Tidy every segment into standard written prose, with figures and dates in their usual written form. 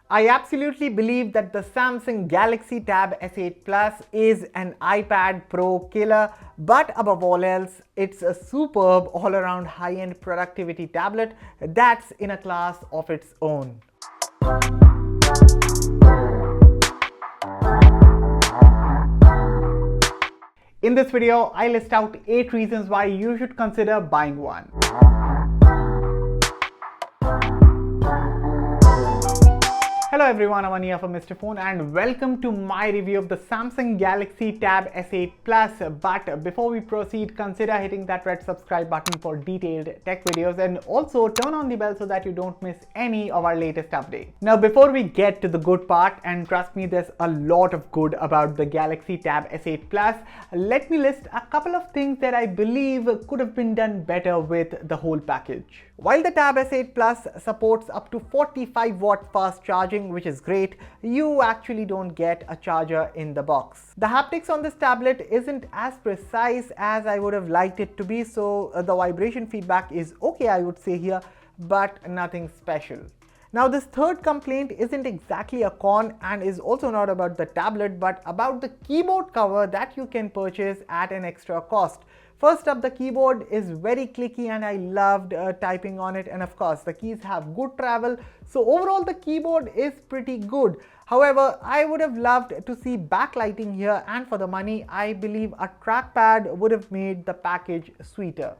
I absolutely believe that the Samsung Galaxy Tab S8 Plus is an iPad Pro killer, but above all else, it's a superb all-around high-end productivity tablet that's in a class of its own. In this video, I list out 8 reasons why you should consider buying one. Hello everyone, Aman here from Mr. Phone and welcome to my review of the Samsung Galaxy Tab S8 Plus. But before we proceed, consider hitting that red subscribe button for detailed tech videos and also turn on the bell so that you don't miss any of our latest updates. Now before we get to the good part, and trust me there's a lot of good about the Galaxy Tab S8 Plus, let me list a couple of things that I believe could have been done better with the whole package. While the Tab S8 Plus supports up to 45-watt fast charging, which is great, you actually don't get a charger in the box. The haptics on this tablet isn't as precise as I would have liked it to be, so the vibration feedback is okay, I would say here, but nothing special. Now this third complaint isn't exactly a con and is also not about the tablet but about the keyboard cover that you can purchase at an extra cost. First up, the keyboard is very clicky and I loved typing on it, and of course the keys have good travel, so overall the keyboard is pretty good. However, I would have loved to see backlighting here, and for the money I believe a trackpad would have made the package sweeter.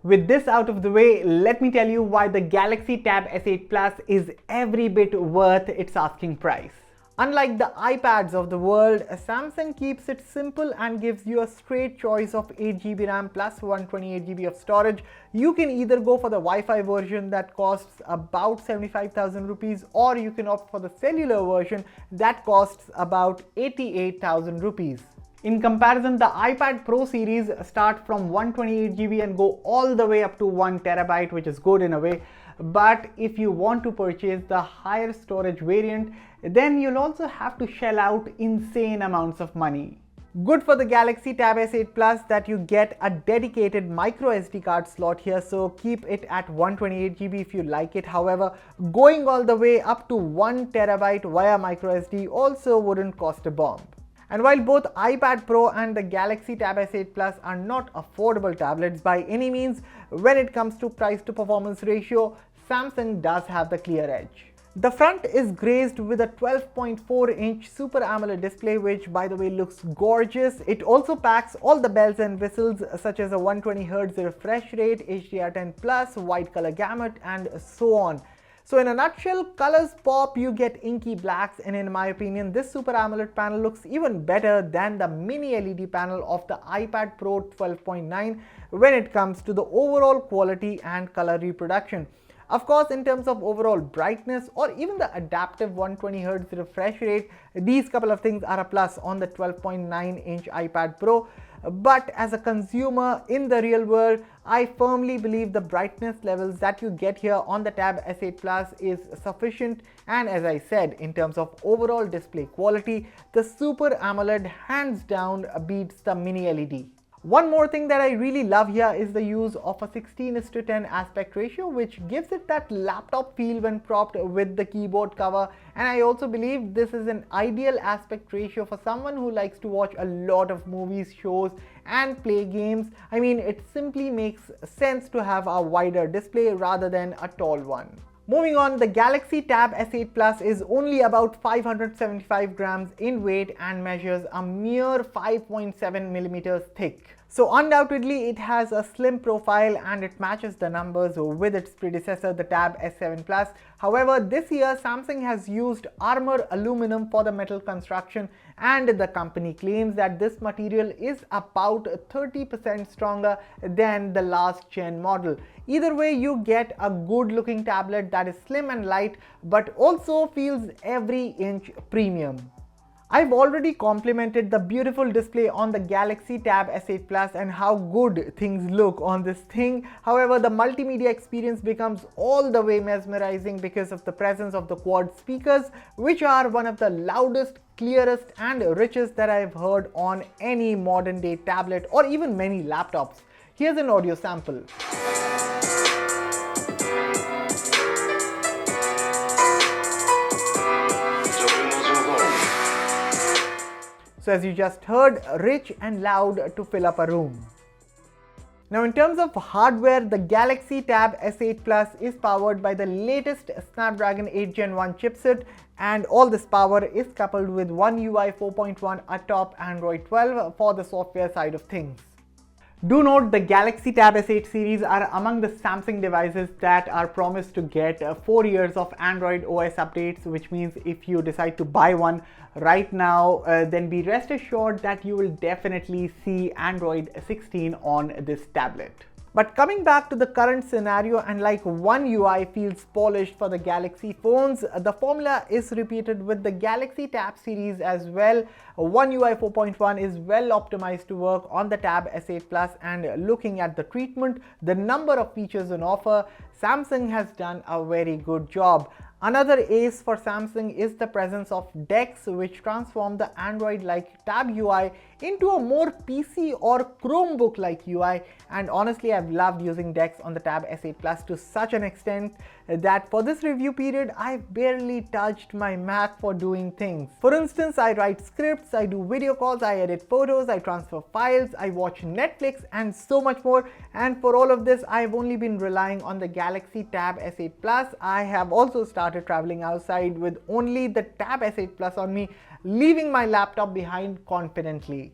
With this out of the way, let me tell you why the Galaxy Tab S8 Plus is every bit worth its asking price. Unlike the iPads of the world, Samsung keeps it simple and gives you a straight choice of 8GB RAM plus 128GB of storage. You can either go for the Wi-Fi version that costs about 75,000 rupees, or you can opt for the cellular version that costs about 88,000 rupees. In comparison, the iPad Pro series start from 128GB and go all the way up to 1TB, which is good in a way. But if you want to purchase the higher storage variant, then you'll also have to shell out insane amounts of money. Good for the Galaxy Tab S8 Plus that you get a dedicated micro SD card slot here, so keep it at 128GB if you like it. However, going all the way up to 1TB via micro SD also wouldn't cost a bomb. And while both iPad Pro and the Galaxy Tab S8 Plus are not affordable tablets by any means, when it comes to price to performance ratio, Samsung does have the clear edge. The front is graced with a 12.4-inch Super AMOLED display, which by the way looks gorgeous. It also packs all the bells and whistles such as a 120Hz refresh rate, HDR10+, wide color gamut, and so on. So in a nutshell, colors pop, you get inky blacks, and in my opinion this Super AMOLED panel looks even better than the mini LED panel of the iPad Pro 12.9 when it comes to the overall quality and color reproduction. Of course, in terms of overall brightness or even the adaptive 120Hz refresh rate, these couple of things are a plus on the 12.9-inch iPad Pro. But as a consumer in the real world, I firmly believe the brightness levels that you get here on the Tab S8 Plus is sufficient, and as I said, in terms of overall display quality, the Super AMOLED hands down beats the mini LED. One more thing that I really love here is the use of a 16:10 aspect ratio, which gives it that laptop feel when propped with the keyboard cover, and I also believe this is an ideal aspect ratio for someone who likes to watch a lot of movies, shows and play games. I mean, it simply makes sense to have a wider display rather than a tall one. Moving on, the Galaxy Tab S8 Plus is only about 575 grams in weight and measures a mere 5.7 millimeters thick. So undoubtedly it has a slim profile and it matches the numbers with its predecessor, the Tab S7 Plus. However, this year Samsung has used armor aluminum for the metal construction, and the company claims that this material is about 30% stronger than the last gen model. Either way, you get a good looking tablet that is slim and light but also feels every inch premium. I've already complimented the beautiful display on the Galaxy Tab S8 Plus and how good things look on this thing. However, the multimedia experience becomes all the way mesmerizing because of the presence of the quad speakers, which are one of the loudest, clearest and richest that I've heard on any modern day tablet or even many laptops. Here's an audio sample. So as you just heard, rich and loud to fill up a room. Now in terms of hardware, the Galaxy Tab S8 Plus is powered by the latest Snapdragon 8 Gen 1 chipset, and all this power is coupled with One UI 4.1 atop Android 12 for the software side of things. Do note the Galaxy Tab S8 series are among the Samsung devices that are promised to get 4 years of Android OS updates, which means if you decide to buy one right now, then be rest assured that you will definitely see Android 16 on this tablet. But coming back to the current scenario, and like One UI feels polished for the Galaxy phones, the formula is repeated with the Galaxy Tab series as well. One UI 4.1 is well optimized to work on the Tab S8 Plus, and looking at the treatment, the number of features on offer, Samsung has done a very good job. Another ace for Samsung is the presence of DeX, which transform the Android-like Tab UI into a more PC or Chromebook-like UI. And honestly, I've loved using DeX on the Tab S8 Plus to such an extent that for this review period, I've barely touched my Mac for doing things. For instance, I write scripts, I do video calls, I edit photos, I transfer files, I watch Netflix, and so much more. And for all of this, I've only been relying on the Galaxy Tab S8 Plus. I have also started traveling outside with only the Tab S8 Plus on me, leaving my laptop behind confidently.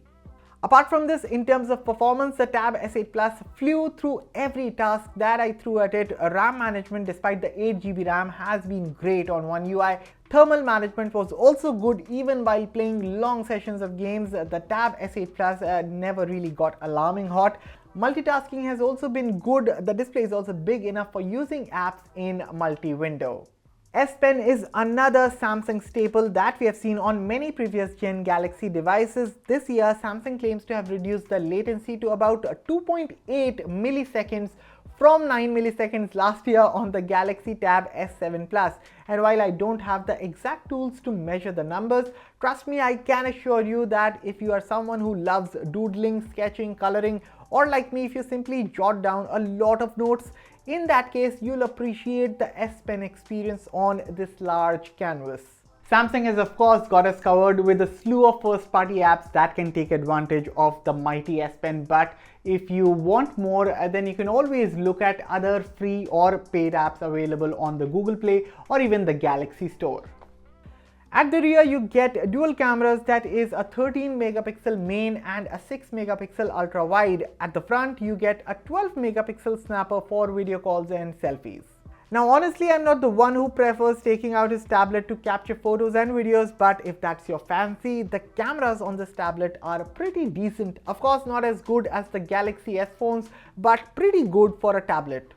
Apart from this, in terms of performance, the Tab S8 Plus flew through every task that I threw at it. RAM management, despite the 8GB RAM, has been great on One UI. Thermal management was also good even while playing long sessions of games. The Tab S8 Plus never really got alarming hot. Multitasking has also been good. The display is also big enough for using apps in multi-window. S Pen is another Samsung staple that we have seen on many previous gen Galaxy devices. This year, Samsung claims to have reduced the latency to about 2.8 milliseconds from 9 milliseconds last year on the Galaxy Tab S7 Plus. And while I don't have the exact tools to measure the numbers, trust me, I can assure you that if you are someone who loves doodling, sketching, coloring, or like me, if you simply jot down a lot of notes, in that case, you'll appreciate the S Pen experience on this large canvas. Samsung has of course got us covered with a slew of first-party apps that can take advantage of the mighty S Pen, but if you want more, then you can always look at other free or paid apps available on the Google Play or even the Galaxy Store. At the rear, you get dual cameras, that is a 13 megapixel main and a 6 megapixel ultra wide. At the front, you get a 12 megapixel snapper for video calls and selfies. Now honestly, I'm not the one who prefers taking out his tablet to capture photos and videos, but if that's your fancy, the cameras on this tablet are pretty decent. Of course, not as good as the Galaxy S phones, but pretty good for a tablet.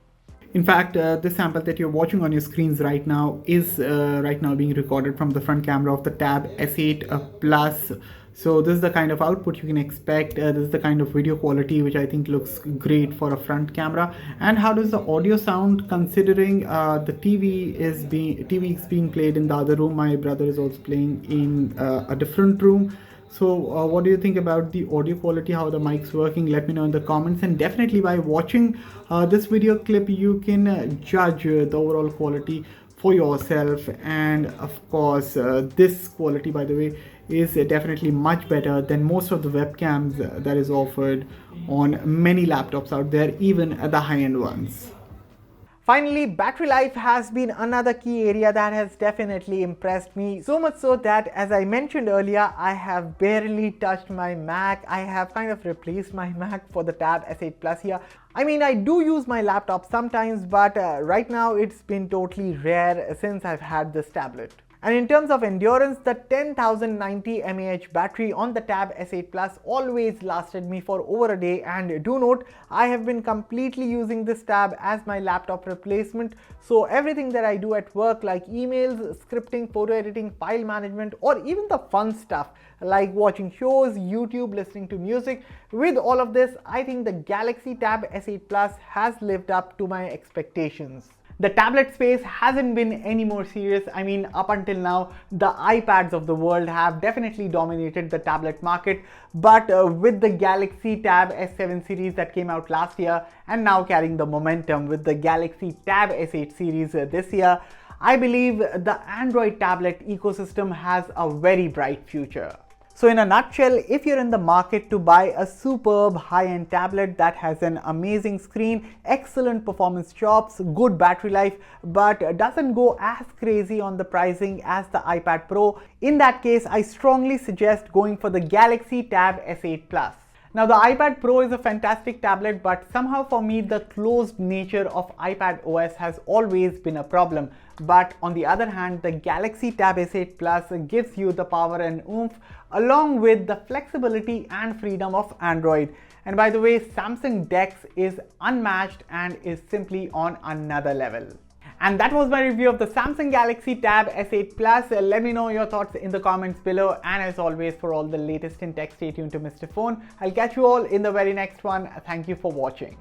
In fact, this sample that you're watching on your screens right now is being recorded from the front camera of the Tab S8 Plus. So this is the kind of output you can expect. This is the kind of video quality which I think looks great for a front camera. And how does the audio sound, considering the TV is being played in the other room? My brother is also playing in a different room. So what do you think about the audio quality, how the mic's working? Let me know in the comments, and definitely by watching this video clip you can judge the overall quality for yourself. And of course this quality, by the way, is definitely much better than most of the webcams that is offered on many laptops out there, even at the high-end ones. Finally, battery life has been another key area that has definitely impressed me. So much so that, as I mentioned earlier, I have barely touched my Mac. I have kind of replaced my Mac for the Tab S8 Plus here. I mean, I do use my laptop sometimes, but right now it's been totally rare since I've had this tablet. And in terms of endurance, the 10,090 mAh battery on the Tab S8 Plus always lasted me for over a day. And do note, I have been completely using this tab as my laptop replacement. So everything that I do at work, like emails, scripting, photo editing, file management, or even the fun stuff like watching shows, YouTube, listening to music, with all of this, I think the Galaxy Tab S8 Plus has lived up to my expectations. The tablet space hasn't been any more serious. I mean, up until now, the iPads of the world have definitely dominated the tablet market. But with the Galaxy Tab S7 series that came out last year, and now carrying the momentum with the Galaxy Tab S8 series this year, I believe the Android tablet ecosystem has a very bright future. So in a nutshell, if you're in the market to buy a superb high-end tablet that has an amazing screen, excellent performance chops, good battery life, but doesn't go as crazy on the pricing as the iPad Pro, in that case, I strongly suggest going for the Galaxy Tab S8 Plus. Now the iPad Pro is a fantastic tablet, but somehow for me the closed nature of iPad OS has always been a problem. But on the other hand, the Galaxy Tab S8 Plus gives you the power and oomph along with the flexibility and freedom of Android. And by the way, Samsung DeX is unmatched and is simply on another level. And that was my review of the Samsung Galaxy Tab S8 Plus. Let me know your thoughts in the comments below. And as always, for all the latest in tech, stay tuned to Mr. Phone. I'll catch you all in the very next one. Thank you for watching.